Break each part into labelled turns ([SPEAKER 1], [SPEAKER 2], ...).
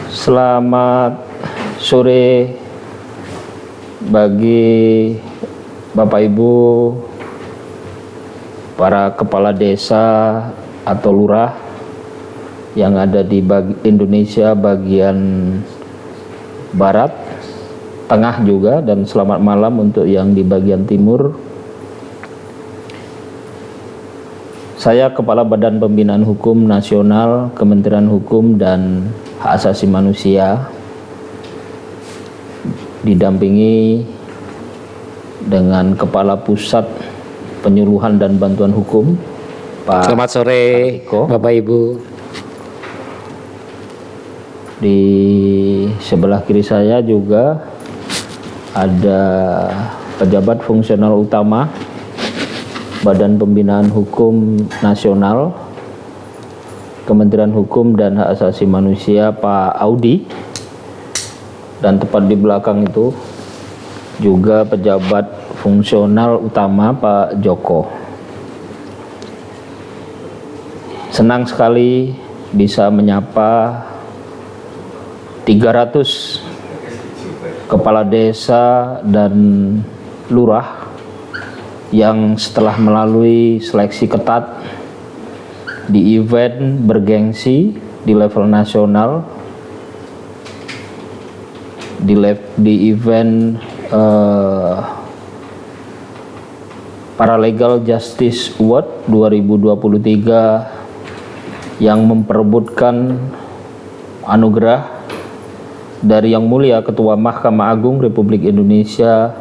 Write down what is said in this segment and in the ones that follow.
[SPEAKER 1] Selamat sore bagi Bapak Ibu, para kepala desa atau lurah yang ada di Indonesia bagian barat, tengah juga, dan selamat malam untuk yang di bagian timur. Saya Kepala Badan Pembinaan Hukum Nasional, Kementerian Hukum dan Hak Asasi Manusia, didampingi dengan Kepala Pusat Penyuluhan dan Bantuan Hukum, Pak.
[SPEAKER 2] Selamat sore, Bapak Ibu.
[SPEAKER 1] Di sebelah kiri saya juga ada pejabat fungsional utama Badan Pembinaan Hukum Nasional, Kementerian Hukum dan Hak Asasi Manusia, Pak Audi, dan tepat di belakang itu juga pejabat fungsional utama, Pak Joko. Senang sekali bisa menyapa 300 kepala desa dan lurah yang setelah melalui seleksi ketat di event bergengsi di level nasional, di event Paralegal Justice Award 2023 yang memperebutkan anugerah dari Yang Mulia Ketua Mahkamah Agung Republik Indonesia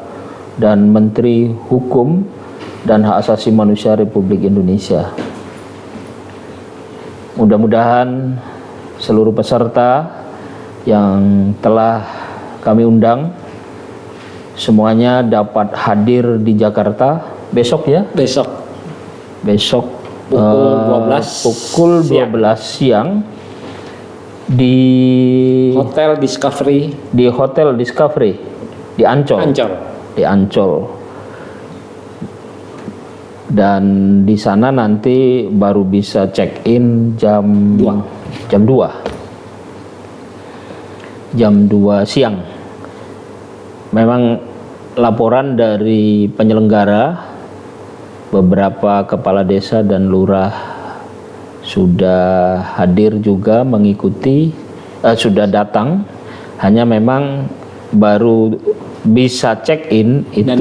[SPEAKER 1] dan Menteri Hukum dan Hak Asasi Manusia Republik Indonesia. Mudah-mudahan seluruh peserta yang telah kami undang semuanya dapat hadir di Jakarta besok ya? Besok pukul 12 siang di
[SPEAKER 2] Hotel Discovery
[SPEAKER 1] di Ancol. Dan di sana nanti baru bisa check-in jam 2 siang. Memang laporan dari penyelenggara, beberapa kepala desa dan lurah sudah hadir juga mengikuti, sudah datang, hanya memang baru bisa check-in itu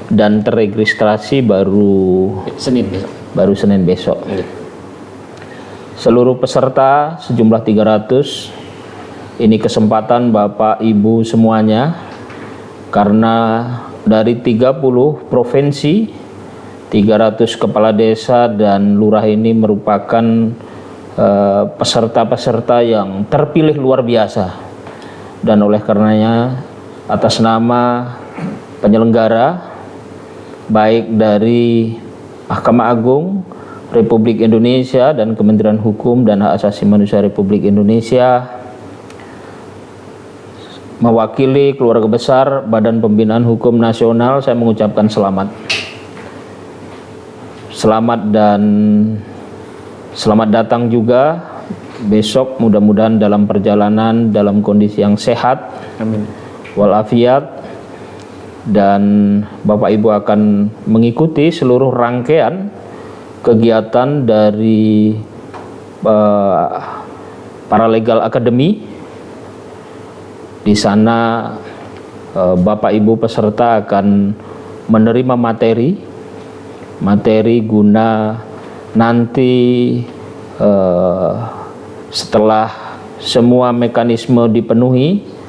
[SPEAKER 1] dan terregistrasi baru Senin besok. Seluruh peserta sejumlah 300. Ini kesempatan Bapak Ibu semuanya, karena dari 30 provinsi 300 kepala desa dan lurah ini merupakan peserta-peserta yang terpilih luar biasa, dan oleh karenanya atas nama penyelenggara baik dari Mahkamah Agung Republik Indonesia dan Kementerian Hukum dan Hak Asasi Manusia Republik Indonesia, mewakili keluarga besar Badan Pembinaan Hukum Nasional, saya mengucapkan selamat dan selamat datang juga besok. Mudah-mudahan dalam perjalanan dalam kondisi yang sehat. Amin. Walafiat, dan Bapak Ibu akan mengikuti seluruh rangkaian kegiatan dari Paralegal Academy. Di sana Bapak Ibu peserta akan menerima materi guna nanti setelah semua mekanisme dipenuhi,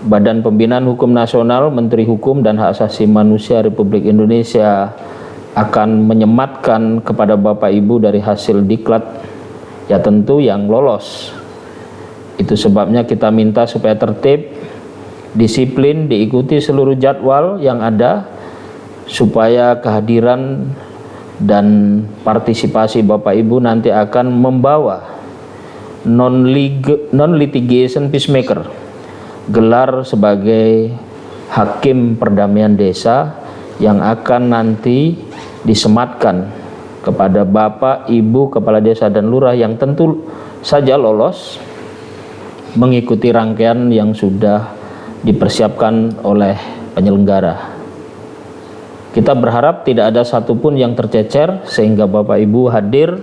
[SPEAKER 1] Badan Pembinaan Hukum Nasional, Menteri Hukum dan Hak Asasi Manusia Republik Indonesia akan menyematkan kepada Bapak Ibu dari hasil diklat, ya tentu yang lolos. Itu sebabnya kita minta supaya tertib, disiplin, diikuti seluruh jadwal yang ada, supaya kehadiran dan partisipasi Bapak Ibu nanti akan membawa non-litigation peacemaker, gelar sebagai hakim perdamaian desa yang akan nanti disematkan kepada Bapak, Ibu, Kepala Desa dan Lurah yang tentu saja lolos mengikuti rangkaian yang sudah dipersiapkan oleh penyelenggara. Kita berharap tidak ada satupun yang tercecer sehingga Bapak Ibu hadir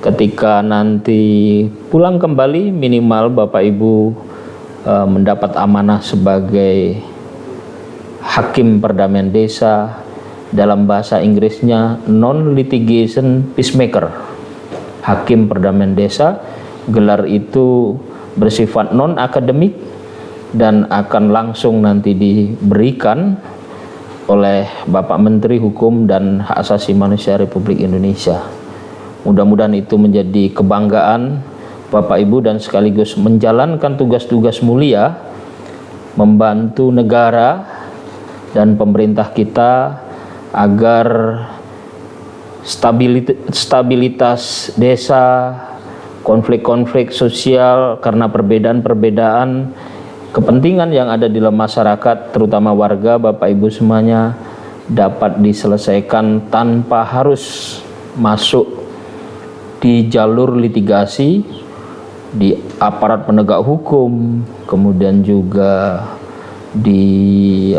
[SPEAKER 1] ketika nanti pulang kembali, minimal Bapak Ibu mendapat amanah sebagai hakim perdamaian desa, dalam bahasa Inggrisnya non-litigation peacemaker. Hakim perdamaian desa, gelar itu bersifat non-akademik dan akan langsung nanti diberikan oleh Bapak Menteri Hukum dan Hak Asasi Manusia Republik Indonesia. Mudah-mudahan itu menjadi kebanggaan Bapak Ibu dan sekaligus menjalankan tugas-tugas mulia membantu negara dan pemerintah kita agar stabilitas desa, konflik-konflik sosial karena perbedaan-perbedaan kepentingan yang ada di dalam masyarakat, terutama warga, Bapak Ibu semuanya, dapat diselesaikan tanpa harus masuk di jalur litigasi, di aparat penegak hukum, kemudian juga di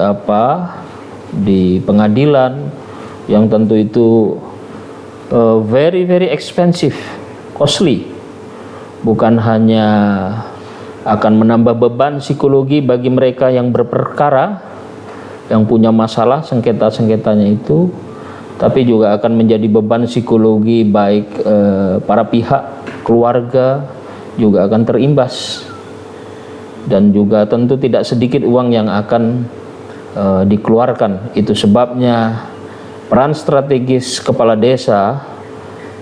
[SPEAKER 1] pengadilan, yang tentu itu very expensive, costly. Bukan hanya akan menambah beban psikologi bagi mereka yang berperkara, yang punya masalah sengketa-sengketanya itu, tapi juga akan menjadi beban psikologi baik para pihak, keluarga juga akan terimbas, dan juga tentu tidak sedikit uang yang akan dikeluarkan. Itu sebabnya peran strategis kepala desa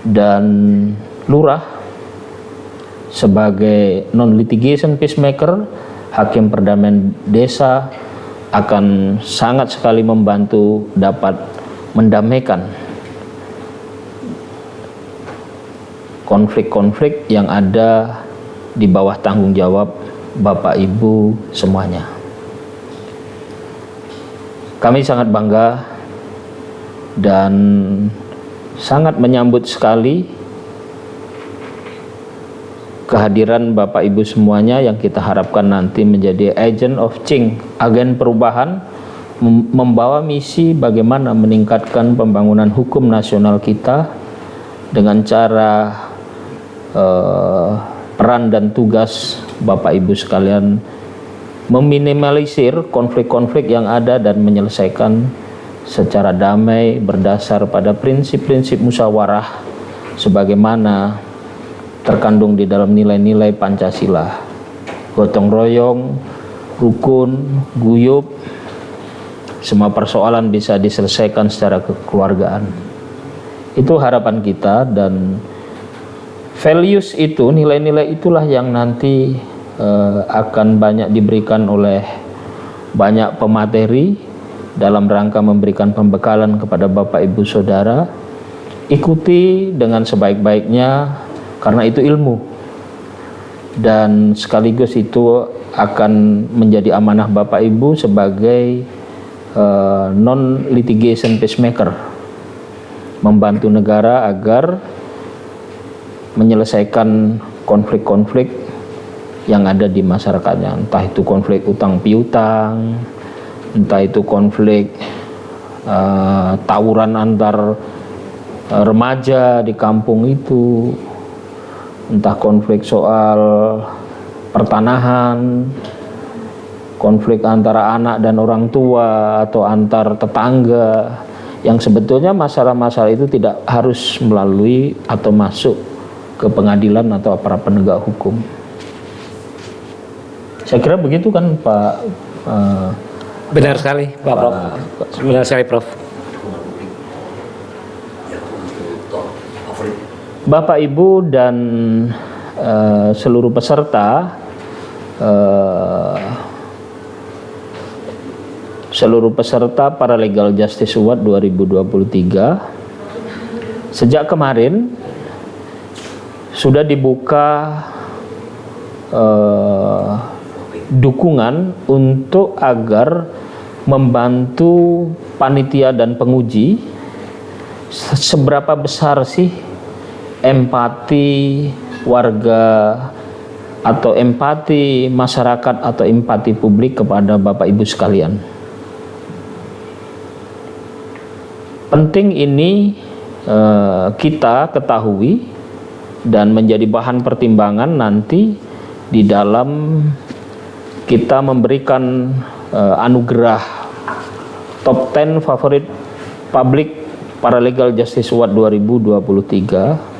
[SPEAKER 1] dan lurah sebagai non-litigation peacemaker, hakim perdamaian desa, akan sangat sekali membantu dapat mendamaikan konflik-konflik yang ada di bawah tanggung jawab Bapak Ibu semuanya. Kami sangat bangga dan sangat menyambut sekali kehadiran Bapak Ibu semuanya yang kita harapkan nanti menjadi agent of change, agen perubahan, membawa misi bagaimana meningkatkan pembangunan hukum nasional kita dengan cara peran dan tugas Bapak Ibu sekalian meminimalisir konflik-konflik yang ada dan menyelesaikan secara damai berdasar pada prinsip-prinsip musyawarah sebagaimana terkandung di dalam nilai-nilai Pancasila. Gotong royong, rukun, guyup, semua persoalan bisa diselesaikan secara kekeluargaan. Itu harapan kita, dan values itu, nilai-nilai itulah yang nanti akan banyak diberikan oleh banyak pemateri dalam rangka memberikan pembekalan kepada Bapak Ibu Saudara. Ikuti dengan sebaik-baiknya, karena itu ilmu, dan sekaligus itu akan menjadi amanah Bapak Ibu sebagai non-litigation peacemaker, membantu negara agar menyelesaikan konflik-konflik yang ada di masyarakatnya, entah itu konflik utang piutang, entah itu konflik tawuran antar remaja di kampung itu, entah konflik soal pertanahan, konflik antara anak dan orang tua atau antar tetangga, yang sebetulnya masalah-masalah itu tidak harus melalui atau masuk ke pengadilan atau para penegak hukum. Saya kira begitu kan Pak?
[SPEAKER 2] Benar sekali Pak Prof. Benar sekali Prof.
[SPEAKER 1] Bapak Ibu dan seluruh peserta Paralegal Justice Award 2023, sejak kemarin sudah dibuka dukungan untuk agar membantu panitia dan penguji. Seberapa besar sih empati warga atau empati masyarakat atau empati publik kepada Bapak Ibu sekalian. Penting ini kita ketahui dan menjadi bahan pertimbangan nanti di dalam kita memberikan anugerah Top 10 Favorit Public Paralegal Justice Award 2023.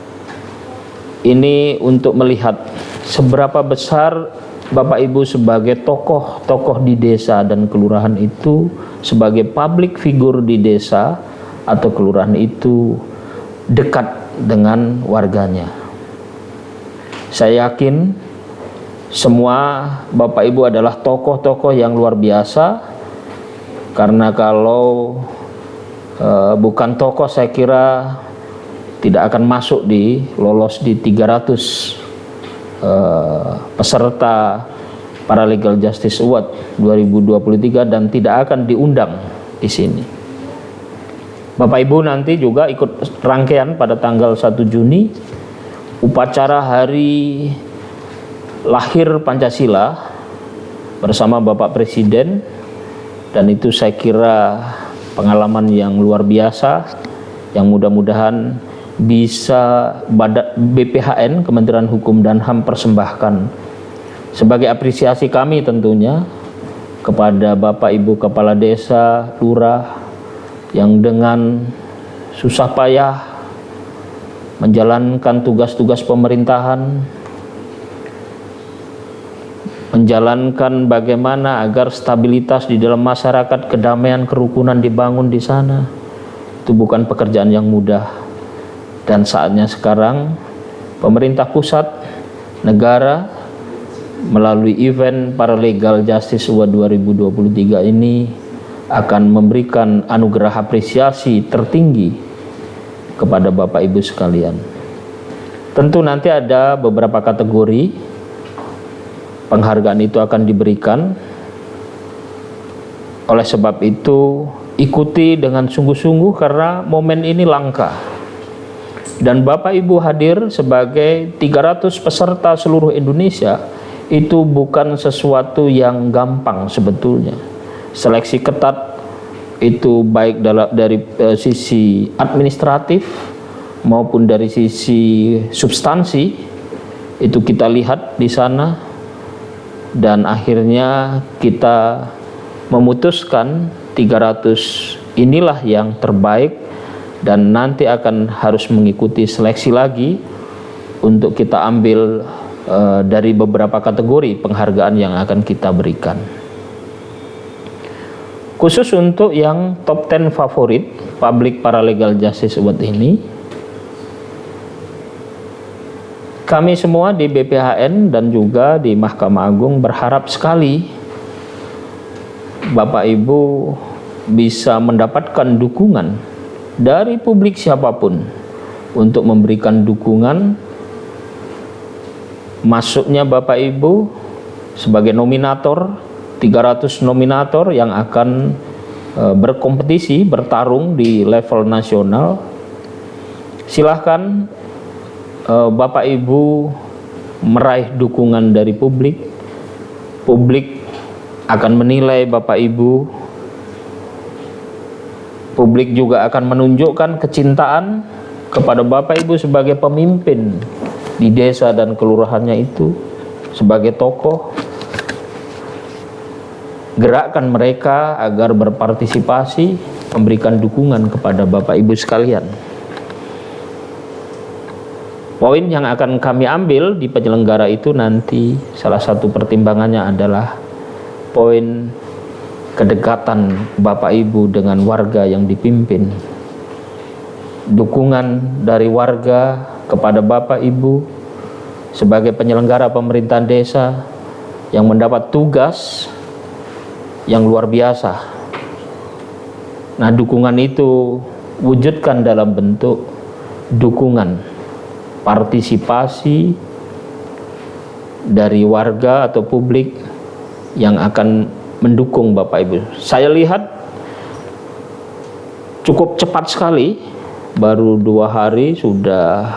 [SPEAKER 1] Ini untuk melihat seberapa besar Bapak Ibu sebagai tokoh-tokoh di desa dan kelurahan itu, sebagai public figure di desa atau kelurahan itu dekat dengan warganya. Saya yakin semua Bapak Ibu adalah tokoh-tokoh yang luar biasa, karena kalau bukan tokoh saya kira tidak akan masuk lolos di 300 peserta Paralegal Justice Award 2023 dan tidak akan diundang di sini. Bapak Ibu nanti juga ikut rangkaian pada tanggal 1 Juni upacara hari lahir Pancasila bersama Bapak Presiden, dan itu saya kira pengalaman yang luar biasa yang mudah-mudahan bisa BPHN Kementerian Hukum dan HAM persembahkan sebagai apresiasi kami tentunya kepada Bapak Ibu Kepala Desa, Lurah yang dengan susah payah menjalankan tugas-tugas pemerintahan, menjalankan bagaimana agar stabilitas di dalam masyarakat, kedamaian, kerukunan dibangun di sana. Itu bukan pekerjaan yang mudah. Dan saatnya sekarang pemerintah pusat, negara melalui event Paralegal Justice Award 2023 ini akan memberikan anugerah apresiasi tertinggi kepada Bapak Ibu sekalian. Tentu nanti ada beberapa kategori penghargaan itu akan diberikan. Oleh sebab itu ikuti dengan sungguh-sungguh karena momen ini langka. Dan Bapak Ibu hadir sebagai 300 peserta seluruh Indonesia itu bukan sesuatu yang gampang sebetulnya. Seleksi ketat itu baik dari sisi administratif maupun dari sisi substansi itu kita lihat di sana, dan akhirnya kita memutuskan 300 inilah yang terbaik, dan nanti akan harus mengikuti seleksi lagi untuk kita ambil dari beberapa kategori penghargaan yang akan kita berikan. Khusus untuk yang top 10 favorit Public Paralegal Justice Award ini, kami semua di BPHN dan juga di Mahkamah Agung berharap sekali Bapak Ibu bisa mendapatkan dukungan dari publik siapapun untuk memberikan dukungan masuknya Bapak Ibu sebagai nominator, 300 nominator yang akan berkompetisi, bertarung di level nasional. Silahkan Bapak Ibu meraih dukungan dari publik. Publik akan menilai Bapak Ibu. Publik juga akan menunjukkan kecintaan kepada Bapak Ibu sebagai pemimpin di desa dan kelurahannya itu, sebagai tokoh. Gerakkan mereka agar berpartisipasi, memberikan dukungan kepada Bapak Ibu sekalian. Poin yang akan kami ambil di penyelenggara itu nanti salah satu pertimbangannya adalah poin kedekatan Bapak Ibu dengan warga yang dipimpin. Dukungan dari warga kepada Bapak Ibu sebagai penyelenggara pemerintahan desa yang mendapat tugas yang luar biasa. Nah, dukungan itu wujudkan dalam bentuk dukungan partisipasi dari warga atau publik yang akan mendukung Bapak Ibu. Saya lihat cukup cepat sekali, baru 2 hari sudah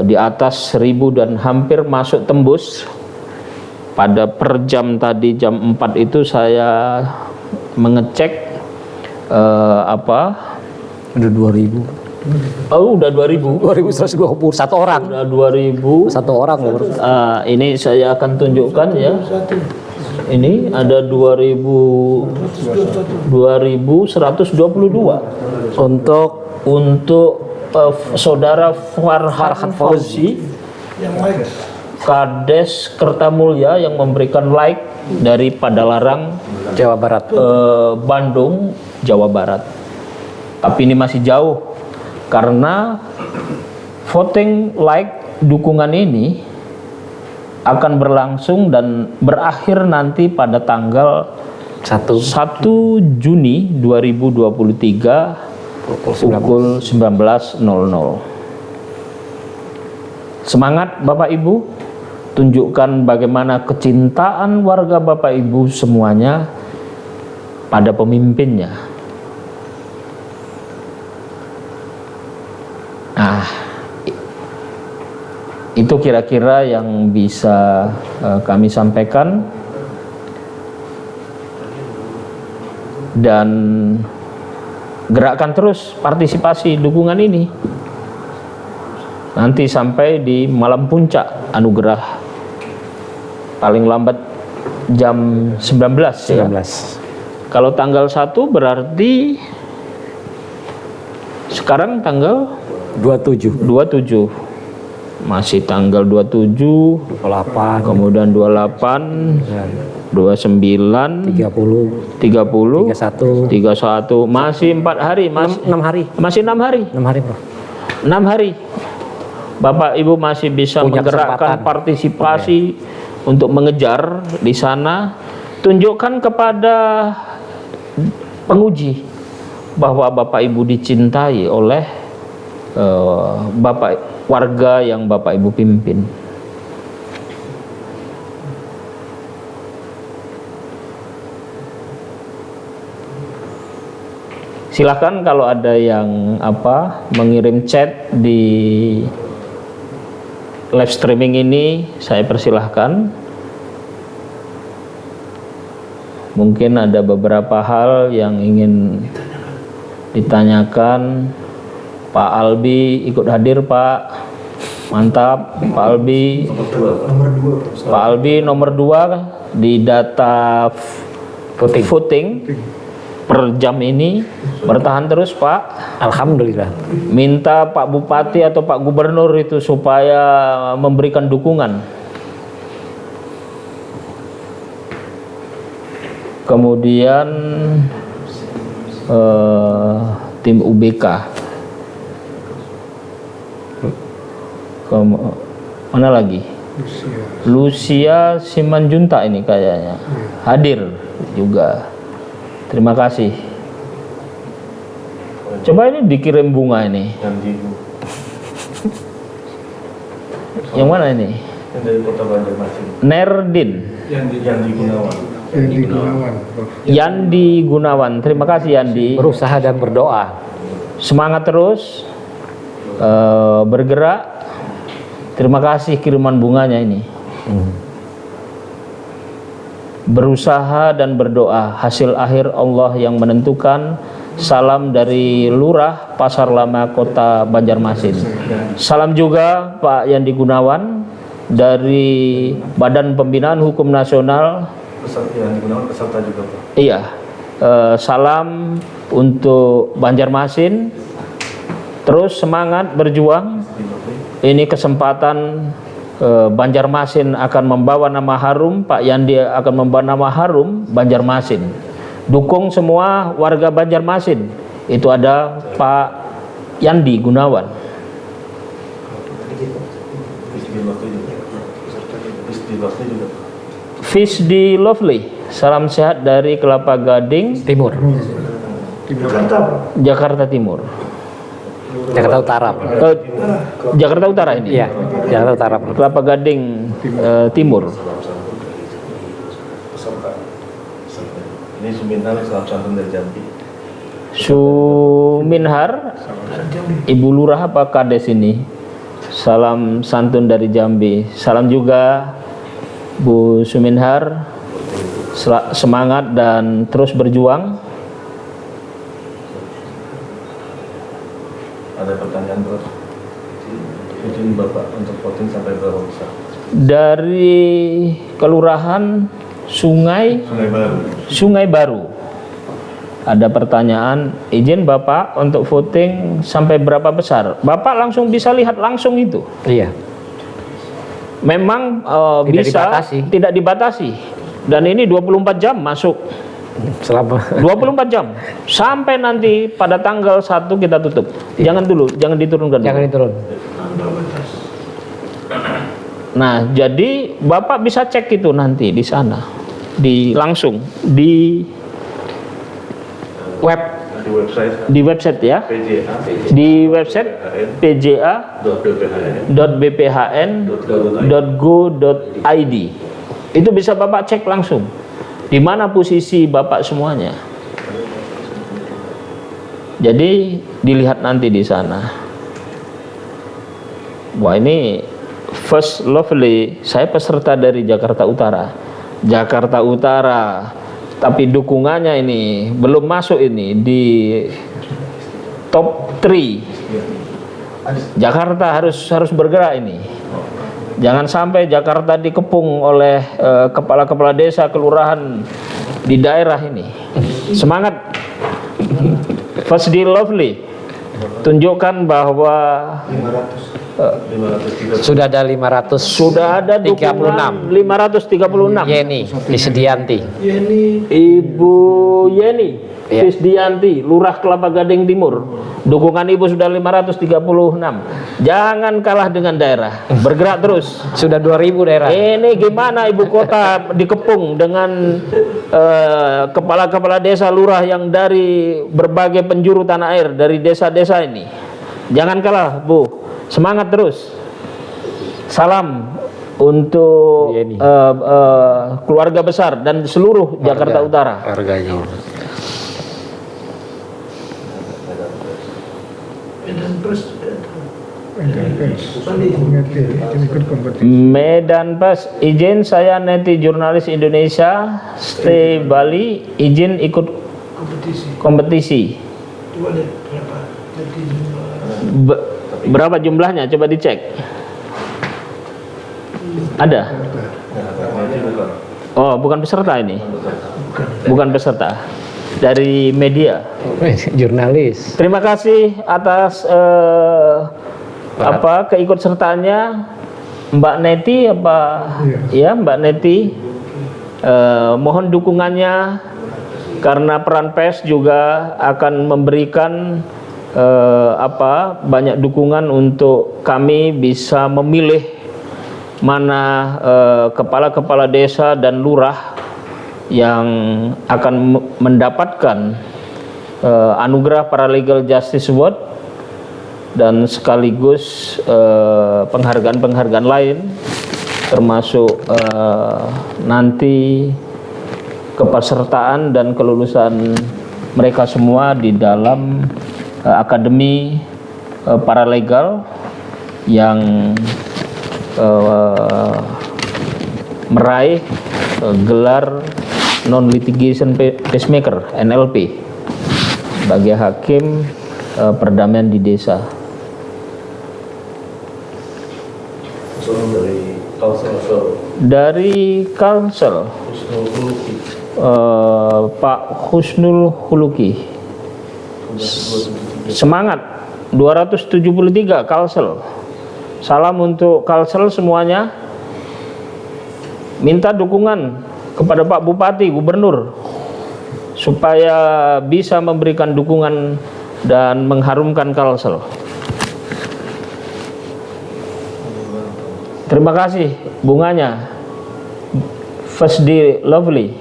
[SPEAKER 1] di atas 1000 dan hampir masuk tembus. Pada per jam tadi jam 4 itu saya mengecek
[SPEAKER 2] Udah 2000.
[SPEAKER 1] Oh, udah 2000.
[SPEAKER 2] 2120 satu orang.
[SPEAKER 1] Udah 2000.
[SPEAKER 2] Satu orang loh.
[SPEAKER 1] Ini saya akan tunjukkan ya. Ini ada 2122 untuk saudara Farhan Fauzi Kades Kertamulya yang memberikan like dari Padalarang,
[SPEAKER 2] Jawa Barat.
[SPEAKER 1] Bandung, Jawa Barat. Tapi ini masih jauh karena voting like dukungan ini akan berlangsung dan berakhir nanti pada tanggal 1 Juni 2023 pukul 19.00. Semangat Bapak Ibu, tunjukkan bagaimana kecintaan warga Bapak Ibu semuanya pada pemimpinnya. Nah, itu kira-kira yang bisa kami sampaikan, dan gerakkan terus partisipasi dukungan ini nanti sampai di malam puncak anugerah paling lambat jam 19 ya. Kalau tanggal 1 berarti sekarang tanggal
[SPEAKER 2] 27.
[SPEAKER 1] Masih tanggal 27,
[SPEAKER 2] 28,
[SPEAKER 1] kemudian 28, 29,
[SPEAKER 2] 30,
[SPEAKER 1] 30, 31, masih 4 hari,
[SPEAKER 2] 6 hari.
[SPEAKER 1] masih 6 hari.
[SPEAKER 2] 6 hari, Bro.
[SPEAKER 1] 6 hari. Bapak Ibu masih bisa
[SPEAKER 2] Punya
[SPEAKER 1] menggerakkan
[SPEAKER 2] kesempatan.
[SPEAKER 1] partisipasi untuk mengejar di sana. Tunjukkan kepada penguji bahwa Bapak Ibu dicintai oleh warga yang Bapak Ibu pimpin. Silakan kalau ada yang mengirim chat di live streaming ini, saya persilahkan. Mungkin ada beberapa hal yang ingin ditanyakan. Pak Albi ikut hadir, Pak. Mantap, Pak Albi. Pak Albi nomor 2 di data voting per jam ini. Bertahan terus, Pak.
[SPEAKER 2] Alhamdulillah.
[SPEAKER 1] Minta Pak Bupati atau Pak Gubernur itu supaya memberikan dukungan. Kemudian tim UBK. Mana lagi? Lucia Simanjunta ini kayaknya hadir juga. Terima kasih. Coba ini dikirim bunga ini. Yang mana ini?
[SPEAKER 3] Yang dari Kota Banjarmasin.
[SPEAKER 1] Nerdin.
[SPEAKER 3] Yandi Gunawan.
[SPEAKER 1] Yandi Gunawan. Terima kasih Yandi.
[SPEAKER 2] Berusaha dan berdoa.
[SPEAKER 1] Semangat terus. Bergerak. Terima kasih kiriman bunganya ini. Berusaha dan berdoa, hasil akhir Allah yang menentukan. Salam dari Lurah Pasar Lama Kota Banjarmasin. Salam juga Pak Yandi Gunawan dari Badan Pembinaan Hukum Nasional.
[SPEAKER 3] Yandi Gunawan peserta juga, Pak.
[SPEAKER 1] Iya. Salam untuk Banjarmasin. Terus semangat berjuang. Ini kesempatan Banjarmasin akan membawa nama harum, Pak Yandi akan membawa nama harum Banjarmasin. Dukung semua warga Banjarmasin. Itu ada Pak Yandi Gunawan. Fish di Lovely. Salam sehat dari Kelapa Gading
[SPEAKER 2] Timur.
[SPEAKER 1] Jakarta Timur.
[SPEAKER 2] Jakarta Utara.
[SPEAKER 1] Jakarta Utara ini.
[SPEAKER 2] Iya, Jakarta Utara.
[SPEAKER 1] Kelapa Gading Timur.
[SPEAKER 3] Ini Suminhar, salam santun dari Jambi.
[SPEAKER 1] Suminhar, Ibu Lurah apa Kades ini? Salam santun dari Jambi. Salam juga Bu Suminhar. Semangat dan terus berjuang.
[SPEAKER 3] Ada pertanyaan terus. Izin Bapak untuk voting sampai berapa besar?
[SPEAKER 1] Dari Kelurahan
[SPEAKER 3] Sungai Baru.
[SPEAKER 1] Sungai Baru. Ada pertanyaan, izin Bapak untuk voting sampai berapa besar? Bapak langsung bisa lihat langsung itu.
[SPEAKER 2] Iya.
[SPEAKER 1] Memang
[SPEAKER 2] Tidak
[SPEAKER 1] bisa
[SPEAKER 2] dibatasi.
[SPEAKER 1] tidak dibatasi. Dan ini 24 jam masuk.
[SPEAKER 2] Selama
[SPEAKER 1] 24 jam. Sampai nanti pada tanggal 1 kita tutup. Jangan dulu, jangan diturunkan dulu.
[SPEAKER 2] jangan diturun.
[SPEAKER 1] Nah, jadi Bapak bisa cek itu nanti di sana. Langsung di
[SPEAKER 2] Web
[SPEAKER 3] Website
[SPEAKER 1] website ya.
[SPEAKER 3] PJA
[SPEAKER 1] Di website pja.bphn.bphn.go.id. Itu bisa Bapak cek langsung. Di mana posisi Bapak semuanya. Jadi dilihat nanti di sana. Wah, ini First Lovely, saya peserta dari Jakarta Utara. Jakarta Utara, tapi dukungannya ini belum masuk ini di top 3. Jakarta harus bergerak ini. Jangan sampai Jakarta dikepung oleh kepala-kepala desa, kelurahan di daerah ini. Semangat. First Lovely, tunjukkan bahwa
[SPEAKER 3] 530.
[SPEAKER 2] Sudah ada 500.
[SPEAKER 1] sudah ada dukungan 536.
[SPEAKER 2] Yeni Isdianti.
[SPEAKER 1] Ibu Yeni
[SPEAKER 2] Ya.
[SPEAKER 1] Fisdianti, Lurah Kelapa Gading Timur. Dukungan Ibu sudah 536. Jangan kalah dengan daerah. Bergerak terus.
[SPEAKER 2] Sudah 2000 daerah.
[SPEAKER 1] Ini gimana ibu kota dikepung dengan kepala-kepala desa lurah yang dari berbagai penjuru tanah air, dari desa-desa ini. Jangan kalah, Bu. Semangat terus. Salam untuk
[SPEAKER 2] Yeni.
[SPEAKER 1] keluarga besar dan seluruh Jakarta Utara.
[SPEAKER 2] Harganya.
[SPEAKER 1] Medan Pas, izin saya Neti jurnalis Indonesia, stay Bali, izin ikut kompetisi. Berapa jumlahnya? Coba dicek. Ada? Oh, bukan peserta ini. Bukan peserta. Dari media.
[SPEAKER 2] Jurnalis.
[SPEAKER 1] Terima kasih atas keikutsertaannya Mbak Neti ya Mbak Neti. Mohon dukungannya karena peran pers juga akan memberikan banyak dukungan untuk kami bisa memilih mana kepala-kepala desa dan lurah yang akan mendapatkan anugerah Paralegal Justice Award dan sekaligus penghargaan-penghargaan lain, termasuk nanti kepesertaan dan kelulusan mereka semua di dalam akademi paralegal yang meraih gelar non-litigation peacemaker NLP sebagai hakim perdamaian di desa. Dari Kalsel, Pak Husnul Huluki. Semangat 273 Kalsel. Salam untuk Kalsel semuanya. Minta dukungan kepada Pak Bupati, Gubernur supaya bisa memberikan dukungan dan mengharumkan Kalsel. Terima kasih bunganya. First Day Lovely.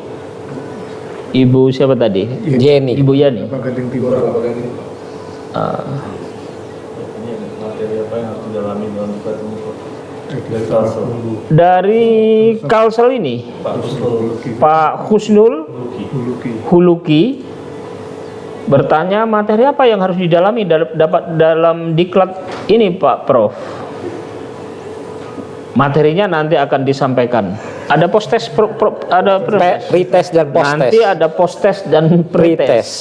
[SPEAKER 1] Ibu siapa tadi?
[SPEAKER 2] Yeni.
[SPEAKER 1] Ibu Yani.
[SPEAKER 3] Ini materi apa yang harus didalami dalam surat ini? Dari Kalsel.
[SPEAKER 1] Dari Kalsel ini Pak Husnul Huluki bertanya materi apa yang harus didalami dapat dalam diklat ini Pak Prof. materinya nanti akan disampaikan. Ada post-test, ada pre-test.
[SPEAKER 2] Pretest dan post-test.
[SPEAKER 1] Nanti ada post-test dan pre-test.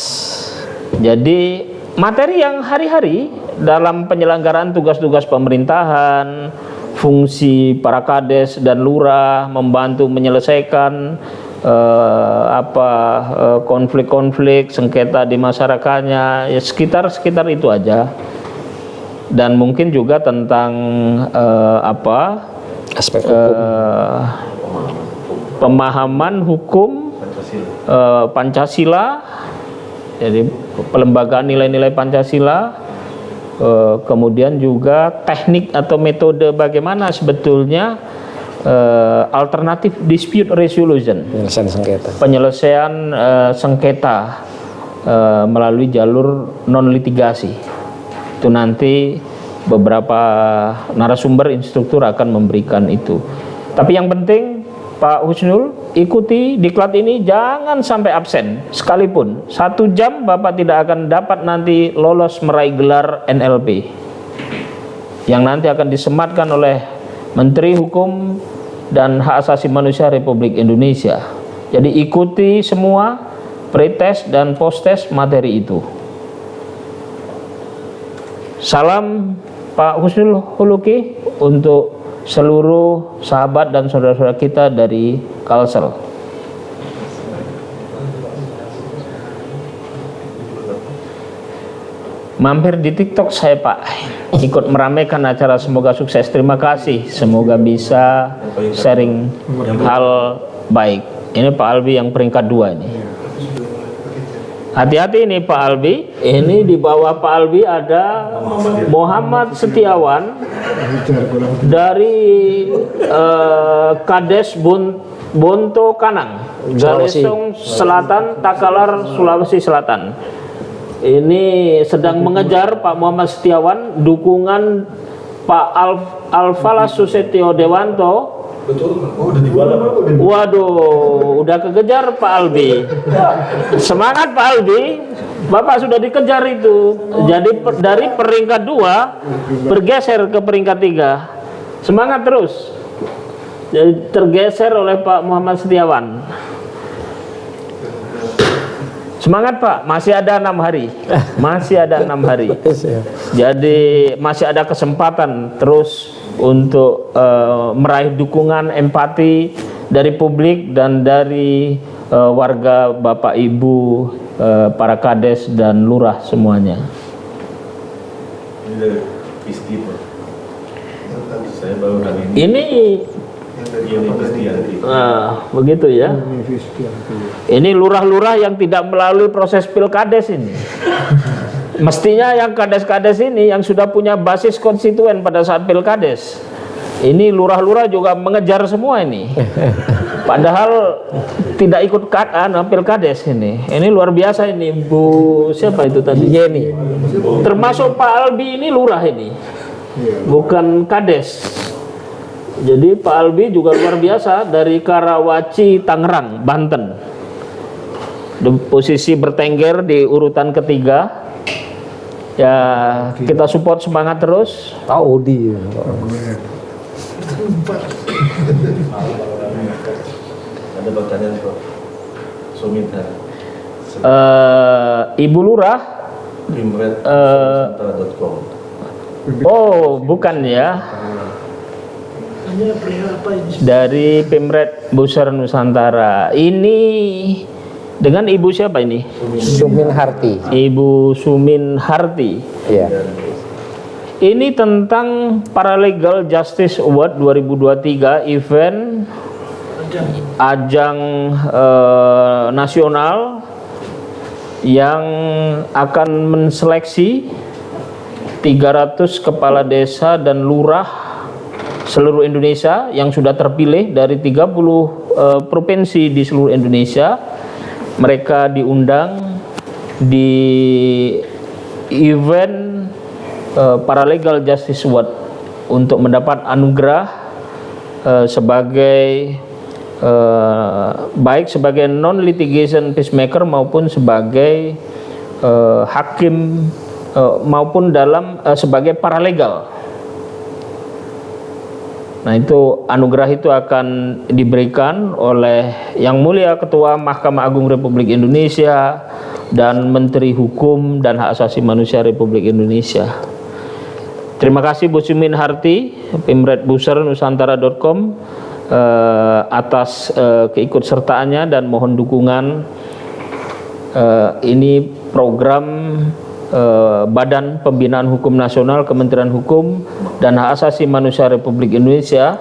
[SPEAKER 1] Jadi materi yang hari-hari dalam penyelenggaraan tugas-tugas pemerintahan, fungsi para kades dan lurah, membantu menyelesaikan konflik-konflik sengketa di masyarakatnya, ya sekitar itu aja. Dan mungkin juga tentang
[SPEAKER 2] Aspek hukum.
[SPEAKER 1] pemahaman hukum Pancasila, jadi pelembagaan nilai-nilai Pancasila, kemudian juga teknik atau metode bagaimana sebetulnya alternatif dispute resolution, penyelesaian sengketa melalui jalur non litigasi. Itu nanti beberapa narasumber instruktur akan memberikan itu. Tapi yang penting Pak Husnul, ikuti diklat ini, jangan sampai absen sekalipun. 1 jam Bapak tidak akan dapat nanti lolos meraih gelar NLP yang nanti akan disematkan oleh Menteri Hukum dan Hak Asasi Manusia Republik Indonesia. Jadi ikuti semua pretest dan posttest materi itu. Salam Pak Husnul Huluki untuk seluruh sahabat dan saudara-saudara kita dari Kalsel. Mampir di TikTok saya Pak, ikut meramaikan acara, semoga sukses. Terima kasih, semoga bisa sharing hal baik. Ini Pak Albi yang peringkat 2 ini. Hati-hati ini Pak Albi, ini di bawah Pak Albi ada Muhammad Setiawan dari Kades Bonto Kanang, Galesong Selatan, Takalar, Sulawesi Selatan. Ini sedang mengejar Pak Muhammad Setiawan dukungan Pak Alfalas Susetio Dewanto. Waduh, udah kekejar Pak Albi. Semangat Pak Albi, Bapak sudah dikejar itu. Jadi dari peringkat 2 bergeser ke peringkat 3. Semangat terus. Jadi tergeser oleh Pak Muhammad Setiawan. Semangat Pak, masih ada 6 hari. Masih ada 6 hari. Jadi masih ada kesempatan terus untuk meraih dukungan empati dari publik dan dari warga Bapak Ibu, para kades dan lurah semuanya.
[SPEAKER 3] Ini dari Pisti Pak. Saya baru hari ini.
[SPEAKER 1] Ini
[SPEAKER 3] Pisti Yanti.
[SPEAKER 1] begitu ya. Ini lurah-lurah yang tidak melalui proses pilkades ini. Mestinya yang kades-kades ini yang sudah punya basis konstituen pada saat pilkades. Ini lurah-lurah juga mengejar semua ini. Padahal tidak ikut pilkades ini. Ini luar biasa ini, Bu siapa itu tadi?
[SPEAKER 2] Yeni.
[SPEAKER 1] Termasuk Pak Albi ini lurah ini. Bukan kades. Jadi Pak Albi juga luar biasa dari Karawaci, Tangerang, Banten. Posisi bertengger di urutan ketiga. Ya, kita support, semangat terus.
[SPEAKER 2] Audi.
[SPEAKER 3] Ada pertanyaan Pak Sumita.
[SPEAKER 1] Ibu Lurah.
[SPEAKER 3] Pimret.com.
[SPEAKER 1] Oh, bukan ya. Dari Pimret Busar Nusantara. Ini dengan Ibu siapa ini?
[SPEAKER 2] Sumin Harti.
[SPEAKER 1] Ibu Sumin Harti.
[SPEAKER 2] Iya.
[SPEAKER 1] Ini tentang Paralegal Justice Award 2023, event ajang nasional yang akan menseleksi 300 kepala desa dan lurah seluruh Indonesia yang sudah terpilih dari 30 provinsi di seluruh Indonesia. Mereka diundang di event Paralegal Justice Award untuk mendapat anugerah sebagai baik sebagai non litigation peacemaker maupun sebagai hakim maupun dalam sebagai paralegal. Nah, itu anugerah itu akan diberikan oleh Yang Mulia Ketua Mahkamah Agung Republik Indonesia dan Menteri Hukum dan Hak Asasi Manusia Republik Indonesia. Terima kasih Bu Sumin Harti, Pemret Buser Nusantara.com atas keikutsertaannya dan mohon dukungan. Ini program Badan Pembinaan Hukum Nasional Kementerian Hukum dan Hak Asasi Manusia Republik Indonesia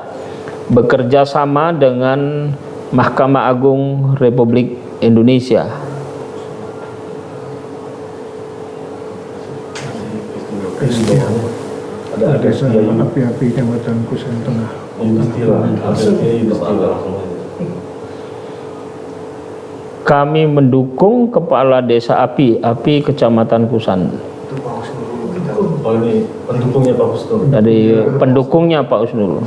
[SPEAKER 1] bekerja sama dengan Mahkamah Agung Republik Indonesia.
[SPEAKER 3] Ada
[SPEAKER 4] Desa Api-Api Kecamatan Kusen Tengah.
[SPEAKER 1] Kami mendukung Kepala Desa Api Kecamatan Kusan.
[SPEAKER 3] Oh, ini pendukungnya Pak Husnul.
[SPEAKER 1] Dari pendukungnya Pak Husnul.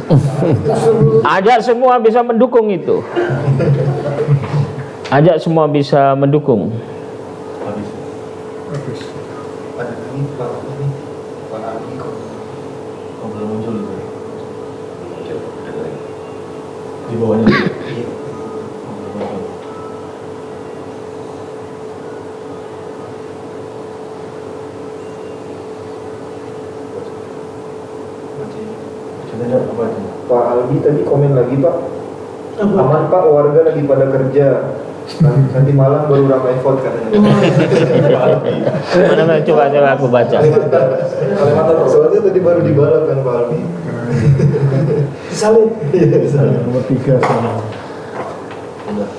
[SPEAKER 1] Ajak semua bisa mendukung itu. Ajak semua bisa mendukung.
[SPEAKER 4] Habis.
[SPEAKER 5] Ada lagi Pak Ali kok.
[SPEAKER 3] Oh, belum muncul itu. Di bawahnya.
[SPEAKER 5] Iya.
[SPEAKER 3] Sebenarnya apa itu?
[SPEAKER 5] Pak Albi tadi komen lagi Pak. Aman Pak, warga lagi pada kerja. Nanti malam baru ramai vote katanya.
[SPEAKER 1] Mana coba aku baca.
[SPEAKER 5] Kalimantan Pak. Soalnya tadi baru dibalap kan Pak Albi. Disalin. Iya disalin.
[SPEAKER 4] Nomor 3 sama.
[SPEAKER 3] Udah.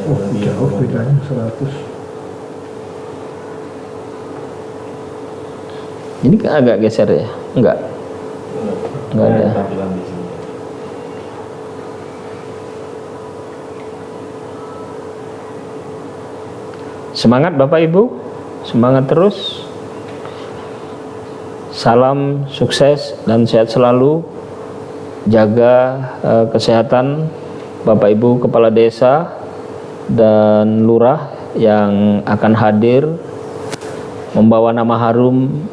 [SPEAKER 4] Oh, jauh bedanya 100.
[SPEAKER 1] Ini kan agak geser ya? Enggak. Enggak ada.
[SPEAKER 3] Tampilan di sini.
[SPEAKER 1] Semangat Bapak Ibu, semangat terus. Salam sukses dan sehat selalu. Jaga kesehatan Bapak Ibu Kepala Desa dan Lurah yang akan hadir membawa nama harum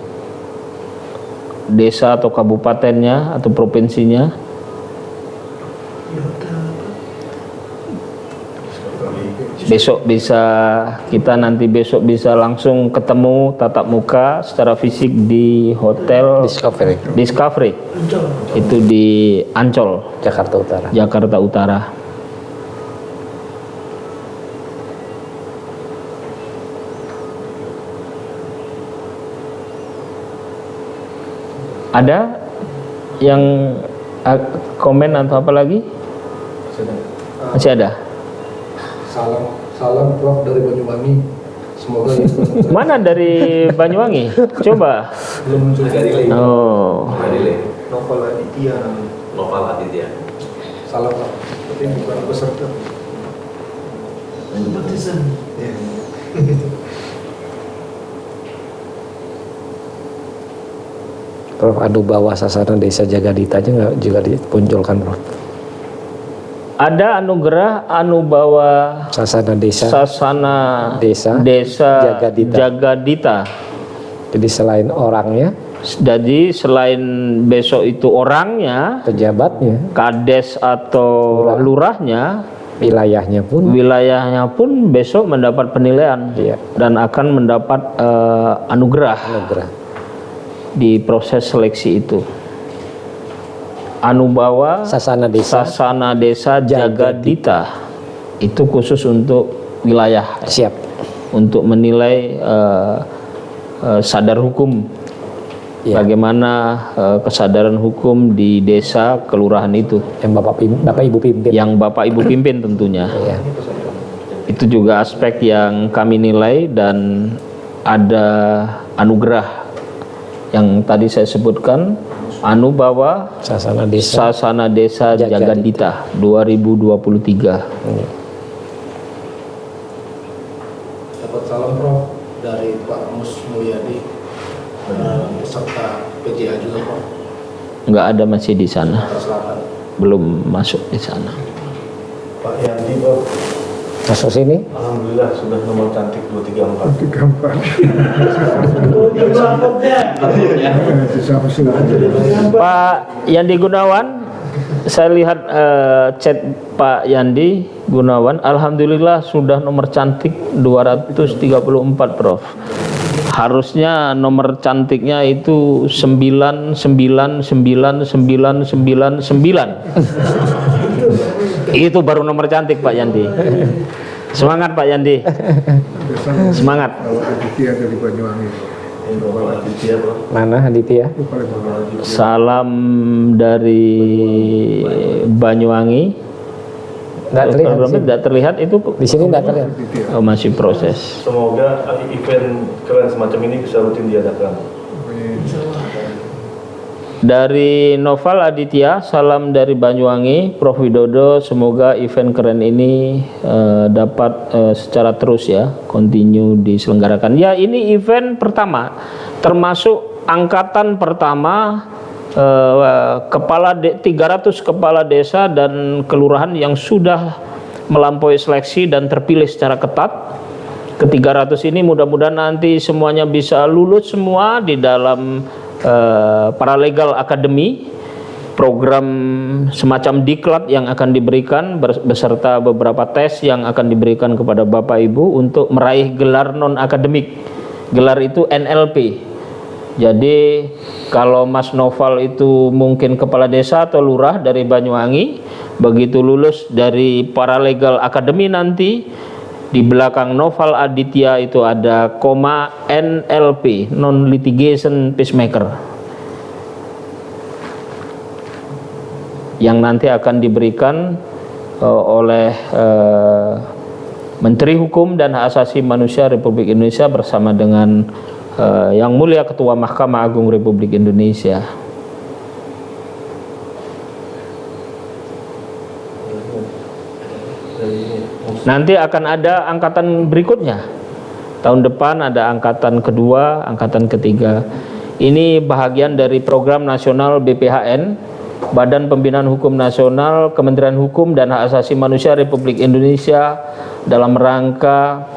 [SPEAKER 1] desa atau kabupatennya atau provinsinya. Kita nanti besok bisa langsung ketemu tatap muka secara fisik di Hotel Discovery. Itu di Ancol,
[SPEAKER 2] Jakarta Utara.
[SPEAKER 1] Jakarta Utara. Ada yang komen atau apa lagi? Masih ada?
[SPEAKER 6] Salam Prof dari Banyuwangi. Semoga ya.
[SPEAKER 1] Mana dari Banyuwangi? Coba.
[SPEAKER 6] Belum muncul dari
[SPEAKER 1] Oh.
[SPEAKER 5] Novel Aditya namanya.
[SPEAKER 3] Novel Aditya.
[SPEAKER 6] Salam Pak.
[SPEAKER 5] Tapi bukan peserta. Ya.
[SPEAKER 2] Prof, adu bawah sasaran desa Jagadita aja nggak juga dipunculkan Prof?
[SPEAKER 1] Ada anugerah Anubawa
[SPEAKER 2] Sasana desa.
[SPEAKER 1] Sasana
[SPEAKER 2] Desa
[SPEAKER 1] Jagadita.
[SPEAKER 2] Jagadita. Jadi selain orangnya,
[SPEAKER 1] Jadi selain besok itu orangnya,
[SPEAKER 2] pejabatnya,
[SPEAKER 1] kades atau lurahnya,
[SPEAKER 2] wilayahnya pun
[SPEAKER 1] besok mendapat penilaian
[SPEAKER 2] Iya.
[SPEAKER 1] dan akan mendapat anugerah
[SPEAKER 2] anugerah.
[SPEAKER 1] di proses seleksi itu. Anubawa
[SPEAKER 2] Sasana desa.
[SPEAKER 1] Sasana Desa Jagadita itu khusus untuk wilayah,
[SPEAKER 2] Siap.
[SPEAKER 1] untuk menilai sadar hukum,
[SPEAKER 2] Iya.
[SPEAKER 1] bagaimana kesadaran hukum di desa kelurahan itu
[SPEAKER 2] Yang Bapak Ibu pimpin.
[SPEAKER 1] yang Bapak Ibu pimpin tentunya.
[SPEAKER 2] Iya.
[SPEAKER 1] Itu juga aspek yang kami nilai dan ada anugerah yang tadi saya sebutkan, Anubawa
[SPEAKER 2] Sasana desa.
[SPEAKER 1] Sasana Desa Jagadita 2023.
[SPEAKER 6] Dapat salam Prof dari Pak Mus Mulyadi beserta PJA juga Prof.
[SPEAKER 1] Enggak ada, masih di sana,
[SPEAKER 6] Sumatera Selatan.
[SPEAKER 1] belum masuk di sana.
[SPEAKER 3] Pak Yanti, Prof.
[SPEAKER 2] Masuk sini.
[SPEAKER 3] Alhamdulillah sudah nomor cantik 234.
[SPEAKER 4] 34.
[SPEAKER 1] Pak Yandi Gunawan, saya lihat chat Pak Yandi Gunawan, alhamdulillah sudah nomor cantik 234, Prof. Harusnya nomor cantiknya itu 9999999. Itu baru nomor cantik Pak Yandi. Semangat Pak Yandi. Semangat.
[SPEAKER 4] Aditya dari Banyuwangi.
[SPEAKER 3] Ini Bapak Aditya, Bro.
[SPEAKER 2] Mana Aditya?
[SPEAKER 4] Itu paling bagus.
[SPEAKER 1] Salam dari Banyuwangi.
[SPEAKER 2] Nggak terlihat.
[SPEAKER 1] Programnya tidak terlihat itu
[SPEAKER 2] Di sini nggak terlihat.
[SPEAKER 1] oh, masih proses.
[SPEAKER 3] Semoga event keren semacam ini bisa rutin diadakan.
[SPEAKER 1] Dari Noval Aditya, salam dari Banyuwangi, Prof Widodo, semoga event keren ini dapat secara terus ya, continue diselenggarakan. Ya, ini event pertama, termasuk angkatan pertama 300 kepala desa dan kelurahan yang sudah melampaui seleksi dan terpilih secara ketat. Ke-300 ini mudah-mudahan nanti semuanya bisa lulus semua di dalam Paralegal Academy, program semacam diklat yang akan diberikan beserta beberapa tes yang akan diberikan kepada Bapak Ibu untuk meraih gelar non-akademik. Gelar itu NLP. Jadi kalau Mas Noval itu mungkin kepala desa atau lurah dari Banyuwangi, begitu lulus dari Paralegal Academy nanti di belakang Noval Aditya itu ada koma NLP, non litigation peacemaker, yang nanti akan diberikan oleh Menteri Hukum dan Hak Asasi Manusia Republik Indonesia bersama dengan Yang Mulia Ketua Mahkamah Agung Republik Indonesia. Nanti akan ada angkatan berikutnya. Tahun depan ada angkatan kedua, angkatan ketiga. Ini bahagian dari program nasional BPHN, Badan Pembinaan Hukum Nasional, Kementerian Hukum dan Hak Asasi Manusia Republik Indonesia dalam rangka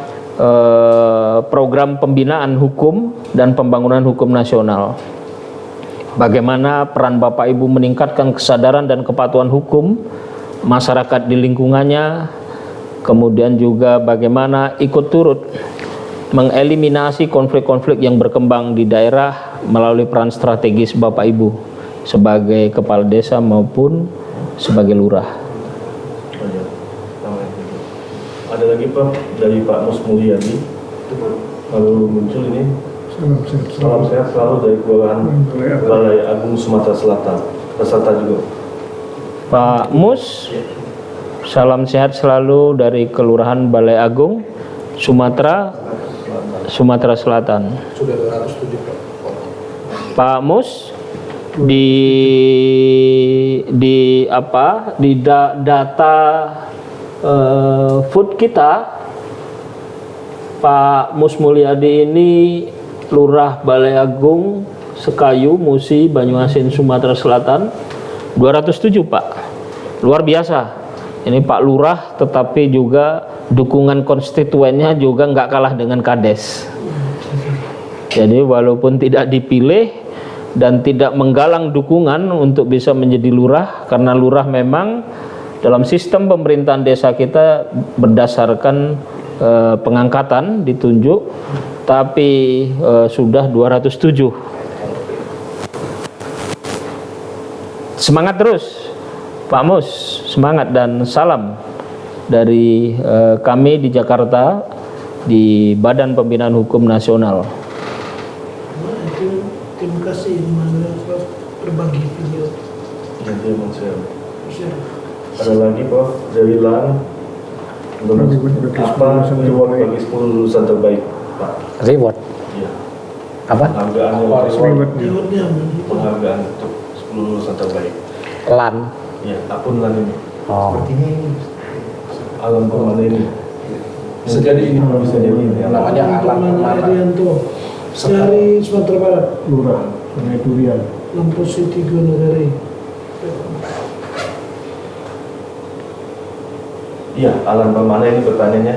[SPEAKER 1] program pembinaan hukum dan pembangunan hukum nasional. Bagaimana peran Bapak Ibu meningkatkan kesadaran dan kepatuhan hukum masyarakat di lingkungannya, kemudian juga bagaimana ikut turut mengeliminasi konflik-konflik yang berkembang di daerah melalui peran strategis Bapak Ibu sebagai kepala desa maupun sebagai lurah.
[SPEAKER 3] Ada lagi Pak dari Pak Mus Mulyadi, baru muncul ini. Salam sehat selalu dari Kelurahan Balai Agung Sumatera Selatan, peserta juga.
[SPEAKER 1] Pak Mus, salam sehat selalu dari Kelurahan Balai Agung Sumatera Selatan.
[SPEAKER 6] Sudah 207 Pak.
[SPEAKER 1] Pak Mus, di data food kita, Pak Mus Mulyadi ini Lurah Balai Agung Sekayu, Musi, Banyuasin, Sumatera Selatan, 207 Pak. Luar biasa. Ini Pak Lurah, tetapi juga dukungan konstituennya juga nggak kalah dengan Kades. Jadi walaupun tidak dipilih dan tidak menggalang dukungan untuk bisa menjadi lurah, karena lurah memang dalam sistem pemerintahan desa kita berdasarkan pengangkatan ditunjuk, tapi sudah 207. Semangat terus Pak Mus, semangat dan salam dari kami di Jakarta di Badan Pembinaan Hukum Nasional.
[SPEAKER 7] Terima kasih berbagi video.
[SPEAKER 3] Nanti ada lagi Pak dari Lan, apa reward bagi 10 lulusan terbaik Pak?
[SPEAKER 2] Reward.
[SPEAKER 3] Iya.
[SPEAKER 2] Apa?
[SPEAKER 3] Penghargaan untuk 10 lulusan terbaik.
[SPEAKER 2] LAN.
[SPEAKER 3] Ya, akun Lan ini.
[SPEAKER 2] Oh.
[SPEAKER 3] Alam Permana ini.
[SPEAKER 6] Bisa jadi ini.
[SPEAKER 3] Bisa jadi ini.
[SPEAKER 6] Namanya Alam Permana.
[SPEAKER 7] Arianto dari Sumatera Barat,
[SPEAKER 4] Lurah, Sungai Durian.
[SPEAKER 7] Lampu City Gunagari.
[SPEAKER 3] Iya, Alan Pamana ini pertanyaannya,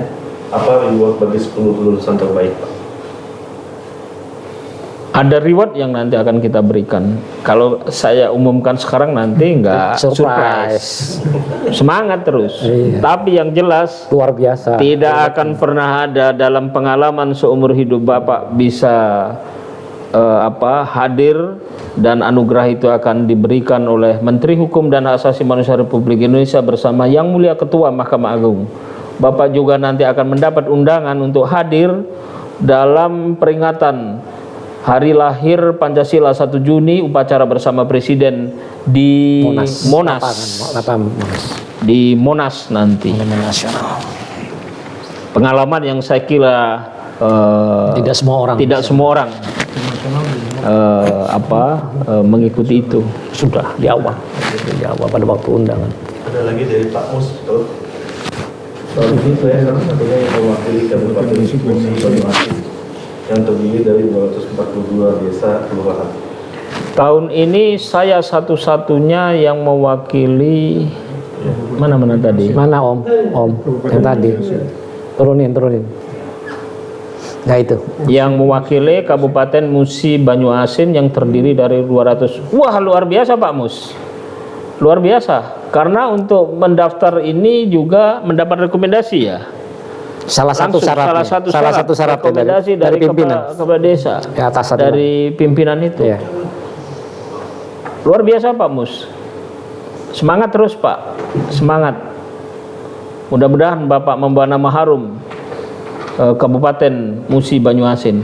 [SPEAKER 3] apa reward bagi 10 lulusan terbaik, Pak?
[SPEAKER 1] Ada reward yang nanti akan kita berikan. Kalau saya umumkan sekarang nanti nggak surprise. Semangat terus.
[SPEAKER 2] Iya.
[SPEAKER 1] Tapi yang jelas
[SPEAKER 2] Luar biasa.
[SPEAKER 1] tidak akan pernah ada dalam pengalaman seumur hidup Bapak bisa hadir, dan anugerah itu akan diberikan oleh Menteri Hukum dan Hak Asasi Manusia Republik Indonesia bersama Yang Mulia Ketua Mahkamah Agung. Bapak juga nanti akan mendapat undangan untuk hadir dalam peringatan Hari Lahir Pancasila 1 Juni, upacara bersama Presiden di Monas. Di Monas nanti.
[SPEAKER 2] Monumen Nasional.
[SPEAKER 1] Pengalaman yang saya kira
[SPEAKER 2] Tidak semua orang.
[SPEAKER 1] Mengikuti itu.
[SPEAKER 2] Sudah di awal pada waktu undangan.
[SPEAKER 3] Ada lagi dari Pak Mus, kalau soal ini saya satu-satunya yang mewakili Kabupaten Musi Banyuasin yang terdiri dari 242 desa kelurahan.
[SPEAKER 1] Tahun ini saya satu-satunya yang mewakili mana tadi?
[SPEAKER 2] Mana Om yang tadi? Turunin. Nah itu.
[SPEAKER 1] Yang mewakili Kabupaten Musi Banyuasin yang terdiri dari 200. Wah, luar biasa Pak Mus. Luar biasa. Karena untuk mendaftar ini juga mendapat rekomendasi ya.
[SPEAKER 2] Salah satu syarat
[SPEAKER 1] rekomendasi dari
[SPEAKER 2] pimpinan
[SPEAKER 1] kepala desa,
[SPEAKER 2] ya,
[SPEAKER 1] dari pimpinan itu.
[SPEAKER 2] Ya.
[SPEAKER 1] Luar biasa Pak Mus. Semangat terus Pak, semangat. Mudah-mudahan Bapak membawa nama harum Kabupaten Musi Banyuasin.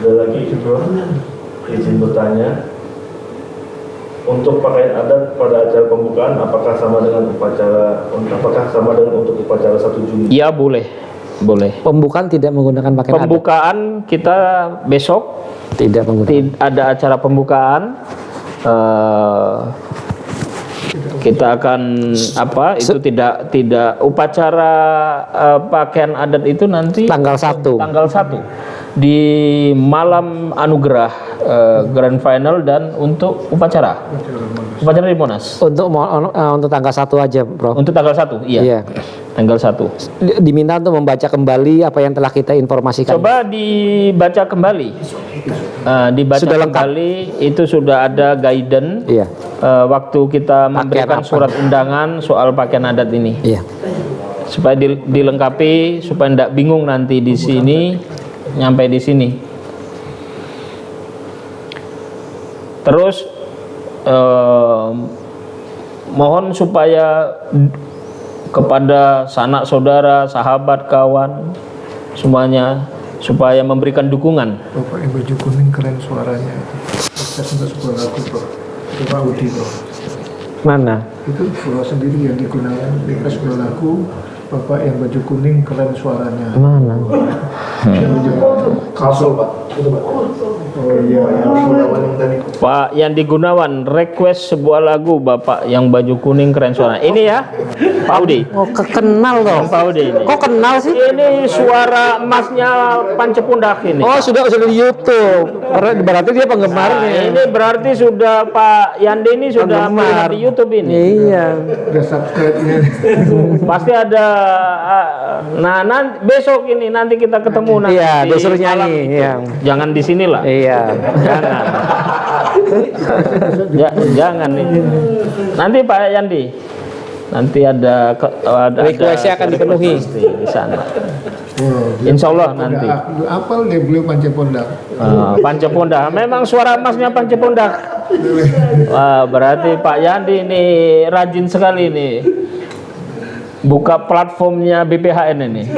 [SPEAKER 3] Ada lagi Bro, izin bertanya, untuk pakaian adat pada acara pembukaan apakah sama dengan untuk upacara 1 Juni?
[SPEAKER 1] Ya boleh.
[SPEAKER 2] Pembukaan tidak menggunakan pakaian adat.
[SPEAKER 1] Pembukaan kita besok
[SPEAKER 2] Tidak menggunakan.
[SPEAKER 1] ada acara pembukaan. Kita akan itu tidak upacara pakaian adat itu nanti
[SPEAKER 2] Tanggal
[SPEAKER 1] 1 di malam anugerah grand final, dan untuk upacara di Monas
[SPEAKER 2] Untuk tanggal 1 aja, Bro.
[SPEAKER 1] untuk tanggal 1. Iya. Tanggal 1
[SPEAKER 2] Diminta untuk membaca kembali apa yang telah kita informasikan.
[SPEAKER 1] coba dibaca kembali.
[SPEAKER 2] Sudah lengkap.
[SPEAKER 1] Kembali, itu sudah ada guidance.
[SPEAKER 2] Iya.
[SPEAKER 1] Waktu kita memberikan
[SPEAKER 2] apa?
[SPEAKER 1] surat undangan soal pakaian adat ini,
[SPEAKER 2] Iya.
[SPEAKER 1] supaya dilengkapi, supaya tidak bingung nanti di sini, nyampe di sini. Terus mohon supaya kepada sanak saudara, sahabat, kawan, semuanya supaya memberikan dukungan.
[SPEAKER 4] Bapak yang baju kuning keren suaranya. Saya sudah sebuah lagu Bro. Itu Pak Udi Bro.
[SPEAKER 2] Mana?
[SPEAKER 4] Itu Bro sendiri yang digunakan di sebuah lagu. Bapak yang baju kuning keren suaranya.
[SPEAKER 2] Mana?
[SPEAKER 6] Kalsul Pak, itu Pak.
[SPEAKER 4] Oh iya,
[SPEAKER 1] Pak Yandi Gunawan request sebuah lagu Bapak yang baju kuning keren suara. Ini ya, Pak Udi.
[SPEAKER 2] Oh, kenal dong.
[SPEAKER 1] Pak Udi ini.
[SPEAKER 2] Kok kenal sih?
[SPEAKER 1] Ini suara emasnya Pancepundak ini.
[SPEAKER 2] Oh, sudah di YouTube. Berarti dia penggemarnya.
[SPEAKER 1] Nah, ini berarti sudah Pak Yandi ini sudah
[SPEAKER 2] Penggemar.
[SPEAKER 1] melihat di YouTube ini.
[SPEAKER 2] Iya.
[SPEAKER 4] udah subscribe-nya.
[SPEAKER 1] Pasti ada. Nah, nanti besok ini nanti kita ketemu nanti.
[SPEAKER 2] Iya,
[SPEAKER 1] di
[SPEAKER 2] disuruh
[SPEAKER 1] malam
[SPEAKER 2] nyanyi.
[SPEAKER 1] itu.
[SPEAKER 2] Iya.
[SPEAKER 1] Jangan di sinilah.
[SPEAKER 2] Iya.
[SPEAKER 1] Jangan. Jangan nih. Nanti Pak Yandi. Nanti ada
[SPEAKER 2] Request-nya akan dipenuhi
[SPEAKER 1] di sana.
[SPEAKER 4] Oh,
[SPEAKER 1] Insya Allah nanti.
[SPEAKER 4] Apal deh beliau Pancepondak.
[SPEAKER 1] Pancepundak. Memang suara emasnya Pancepundak. Wah, berarti Pak Yandi ini rajin sekali nih. Buka platformnya BPHN ini.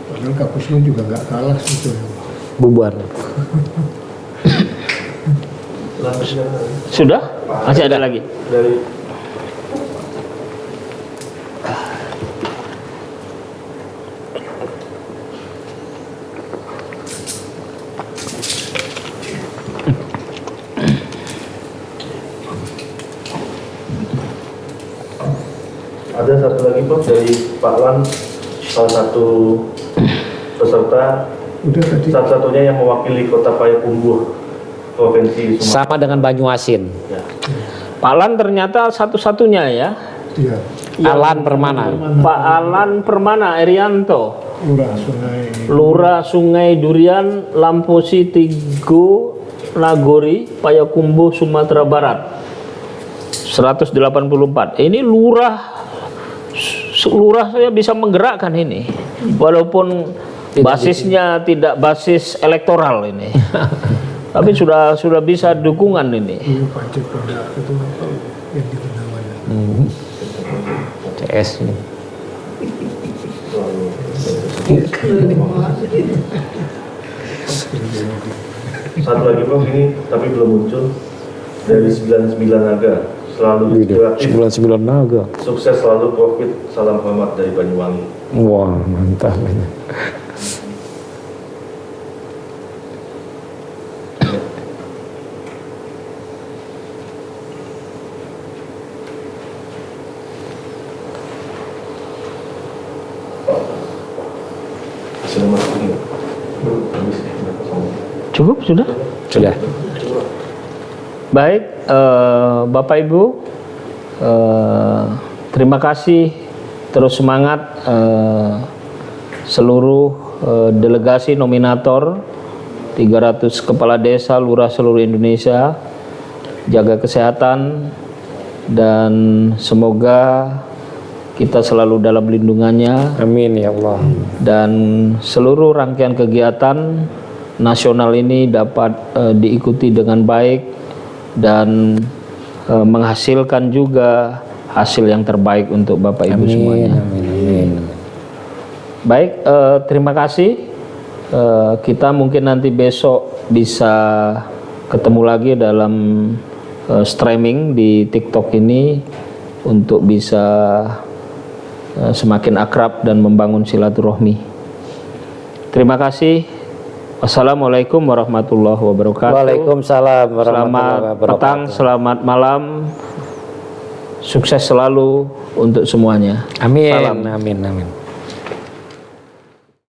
[SPEAKER 4] Padahal Kak Kusnul juga nggak kalah sih.
[SPEAKER 2] Bubar.
[SPEAKER 1] Sudah? Masih ada lagi?
[SPEAKER 3] Dari ada satu lagi Pak dari Pak Lan, salah satu peserta
[SPEAKER 4] Udah tadi.
[SPEAKER 3] Satu-satunya yang mewakili Kota Payakumbuh Provinsi Sumatera.
[SPEAKER 2] Sama dengan Banyuasin.
[SPEAKER 3] Ya.
[SPEAKER 1] Pak Alan ternyata satu-satunya ya.
[SPEAKER 4] Iya.
[SPEAKER 2] Alan Permana.
[SPEAKER 1] Pak Alan Permana Erianto,
[SPEAKER 4] Lurah Sungai.
[SPEAKER 1] Lurah Sungai Durian, Lamposi Tigo Nagori, Payakumbuh, Sumatera Barat. 184. Ini lurah saya bisa menggerakkan ini. Walaupun basisnya tidak basis elektoral ini. Tapi sudah bisa dukungan ini.
[SPEAKER 4] Iya, Pancet Produk itu yang digunakan.
[SPEAKER 2] CS ini.
[SPEAKER 3] Satu lagi Prof, ini tapi belum muncul. Dari 99 naga selalu inspiratif,
[SPEAKER 2] 99 naga.
[SPEAKER 3] sukses selalu, profit, salam hormat dari Banyuwangi.
[SPEAKER 2] Wah, mantap.
[SPEAKER 3] Sudah masuk ini. Habis.
[SPEAKER 1] Cukup sudah?
[SPEAKER 2] Sudah.
[SPEAKER 1] Baik, Bapak Ibu, terima kasih, terus semangat seluruh delegasi nominator 300 kepala desa lurah seluruh Indonesia. Jaga kesehatan dan semoga kita selalu dalam lindungannya,
[SPEAKER 2] Amin ya Allah.
[SPEAKER 1] dan seluruh rangkaian kegiatan nasional ini dapat diikuti dengan baik dan menghasilkan juga hasil yang terbaik untuk Bapak Ibu semuanya.
[SPEAKER 2] Amin.
[SPEAKER 1] Baik, terima kasih. Kita mungkin nanti besok bisa ketemu lagi dalam streaming di TikTok ini untuk bisa semakin akrab dan membangun silaturahmi. Terima kasih. Wassalamualaikum warahmatullahi wabarakatuh.
[SPEAKER 2] Waalaikumsalam warahmatullahi
[SPEAKER 1] Selamat
[SPEAKER 2] wabarakatuh.
[SPEAKER 1] petang, selamat malam. Sukses selalu untuk semuanya.
[SPEAKER 2] Amin.
[SPEAKER 1] Salam.
[SPEAKER 2] Amin.